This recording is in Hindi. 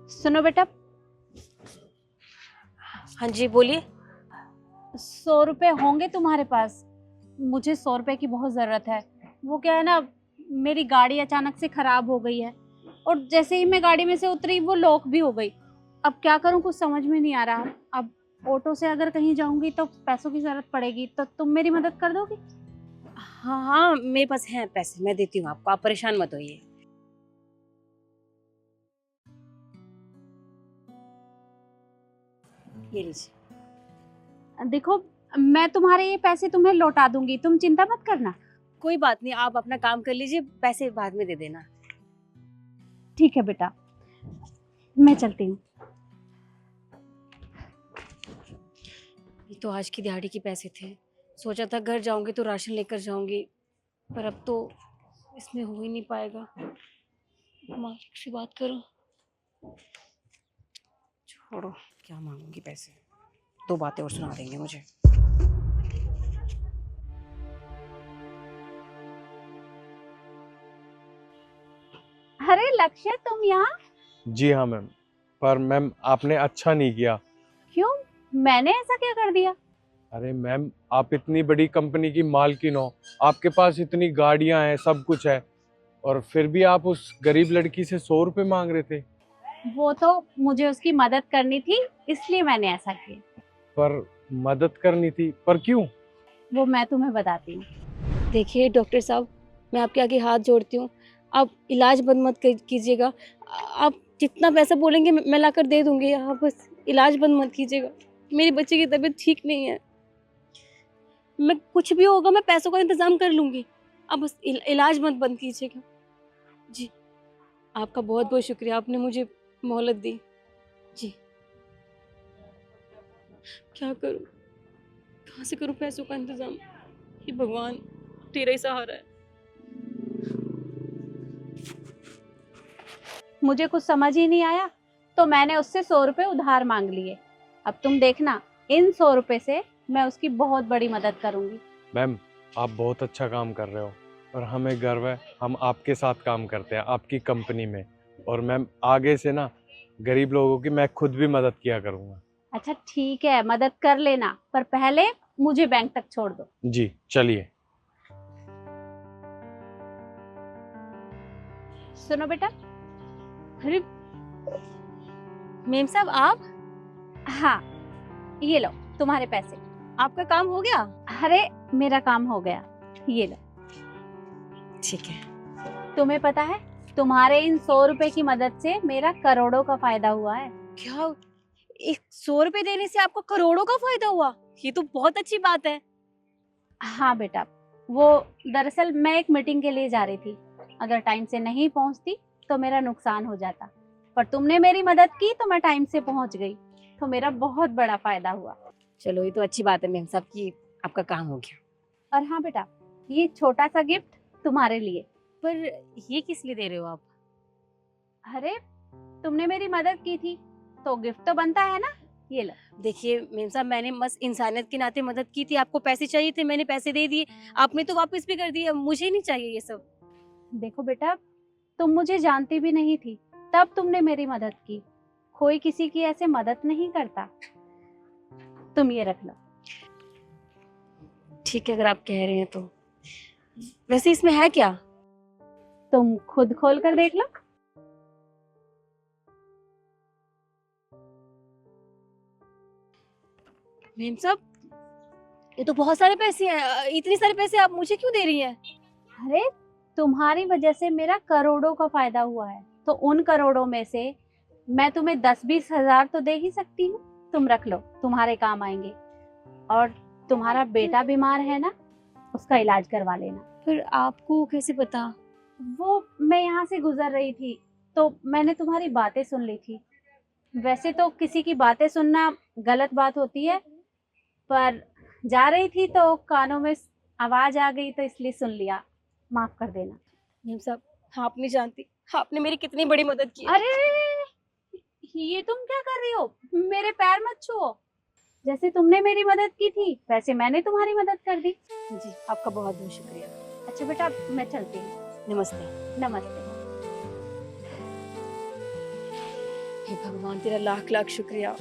सुनो बेटा। हाँ जी बोलिए। 100 रुपए होंगे तुम्हारे पास? मुझे 100 रुपए की बहुत ज़रूरत है। वो क्या है ना, मेरी गाड़ी अचानक से ख़राब हो गई है और जैसे ही मैं गाड़ी में से उतरी वो लॉक भी हो गई। अब क्या करूं, कुछ समझ में नहीं आ रहा। अब ऑटो से अगर कहीं जाऊंगी तो पैसों की ज़रूरत पड़ेगी, तो तुम मेरी मदद कर दोगी? हाँ हाँ मेरे पास हैं पैसे, मैं देती हूँ आपको, आप परेशान मत होइए। ये लीजिए। देखो, मैं तुम्हारे ये पैसे तुम्हें लौटा दूंगी, तुम चिंता मत करना। कोई बात नहीं, आप अपना काम कर लीजिए, पैसे बाद में दे देना। ठीक है बेटा, मैं चलती हूँ। ये तो आज की दिहाड़ी के पैसे थे। सोचा था घर जाऊंगी तो राशन लेकर जाऊंगी, पर अब तो इसमें हो ही नहीं पाएगा। मालिक से बात करो। छोड़ो, क्या मांगूंगी पैसे, दो बातें और सुना देंगे मुझे। अरे लक्ष्य, तुम यहाँ? जी हाँ मैम, पर मैम आपने अच्छा नहीं किया। क्यों? मैंने ऐसा क्या कर दिया? अरे मैम, आप इतनी बड़ी कंपनी की मालकिन हो, आपके पास इतनी गाड़ियां हैं, सब कुछ है, और फिर भी आप उस गरीब लड़की से 100 रुपए मांग रहे थे। वो तो मुझे उसकी मदद करनी थी, इसलिए मैंने ऐसा किया। पर मदद करनी थी, पर क्यों? वो मैं तुम्हें बताती हूँ। देखिए डॉक्टर साहब, मैं आपके आगे हाथ जोड़ती हूँ, आप इलाज बंद मत कीजिएगा। आप जितना पैसा बोलेंगे मैं लाकर दे दूंगी, आप बस इलाज बंद मत कीजिएगा। मेरी बच्चे की तबीयत ठीक नहीं है, मैं कुछ भी होगा मैं पैसों का इंतजाम कर लूंगी, आप बस इलाज मत बंद कीजिएगा। जी, आपका बहुत बहुत शुक्रिया, आपने मुझे मोहलत दी। जी, क्या करूँ, कहाँ से करूँ पैसों का इंतजाम? ये भगवान, तेरा ही सहारा है। मुझे कुछ समझ ही नहीं आया तो मैंने उससे 100 रुपए उधार मांग लिए। अब तुम देखना, इन 100 रुपए से मैं उसकी बहुत बड़ी मदद करूंगी। मैम, आप बहुत अच्छा काम कर रहे हो और हमें गर्व है, हम आपके साथ काम करते हैं आपकी कंपनी में। और मैम, आगे से ना गरीब लोगों की मैं खुद भी मदद किया करूँगा। अच्छा ठीक है, मदद कर लेना, पर पहले मुझे बैंक तक छोड़ दो। जी चलिए। सुनो बेटा। अरे मेम साहब, आप? हाँ, ये लो तुम्हारे पैसे। आपका काम हो गया? अरे मेरा काम हो गया, ये लो। ठीक है। तुम्हें पता है, तुम्हारे इन 100 रुपए की मदद से मेरा करोड़ों का फायदा हुआ है। क्या? 100 रुपए देने से आपको करोड़ों का फायदा हुआ? ये तो बहुत अच्छी बात है। हाँ बेटा, वो दरअसल मैं एक मीटिंग के लिए जा रही थी, अगर टाइम से नहीं पहुंचती तो मेरा नुकसान हो जाता, पर तुमने मेरी मदद की तो मैं टाइम से पहुंच गई, तो मेरा बहुत बड़ा फायदा हुआ। चलो ये तो अच्छी बात है मेम साहब कि आपका काम हो गया। और हाँ बेटा, ये छोटा सा गिफ्ट तुम्हारे लिए। पर ये किस लिए दे रहे हो आप? अरे, तुमने मेरी मदद की थी तो गिफ्ट तो बनता है ना, ये लो। देखिए मेम साहब, मैंने बस इंसानियत के नाते मदद की थी, आपको पैसे चाहिए थे, मैंने पैसे दे दिए, आपने तो वापस भी कर दिए, मुझे नहीं चाहिए ये सब। देखो बेटा, तुम मुझे जानती भी नहीं थी, तब तुमने मेरी मदद की। कोई किसी की ऐसे मदद नहीं करता। तुम ये रख लो। ठीक है, अगर आप कह रहे हैं तो। वैसे इसमें है क्या? तुम खुद खोल कर देख लो। मेम साहब, ये तो बहुत सारे पैसे हैं, इतने सारे पैसे आप मुझे क्यों दे रही हैं? अरे, तुम्हारी वजह से मेरा करोड़ों का फायदा हुआ है, तो उन करोड़ों में से मैं तुम्हें 10-20 हजार तो दे ही सकती हूँ। तुम रख लो, तुम्हारे काम आएंगे। और तुम्हारा बेटा बीमार है ना, उसका इलाज करवा लेना। पर आपको कैसे पता? वो मैं यहाँ से गुजर रही थी तो मैंने तुम्हारी बातें सुन ली थी। वैसे तो किसी की बातें सुनना गलत बात होती है, पर जा रही थी तो कानों में आवाज आ गई तो इसलिए सुन लिया, माफ कर देना। मेम साहब, आप नहीं जानती आपने मेरी कितनी बड़ी मदद की है। अरे, ये तुम क्या कर रही हो? मेरे पैर मत छुओ। जैसे तुमने मेरी मदद की थी वैसे मैंने तुम्हारी मदद कर दी। जी, आपका बहुत बहुत शुक्रिया। अच्छा बेटा, मैं चलती हूँ। नमस्ते। नमस्ते। हे भगवान, तेरा लाख लाख शुक्रिया।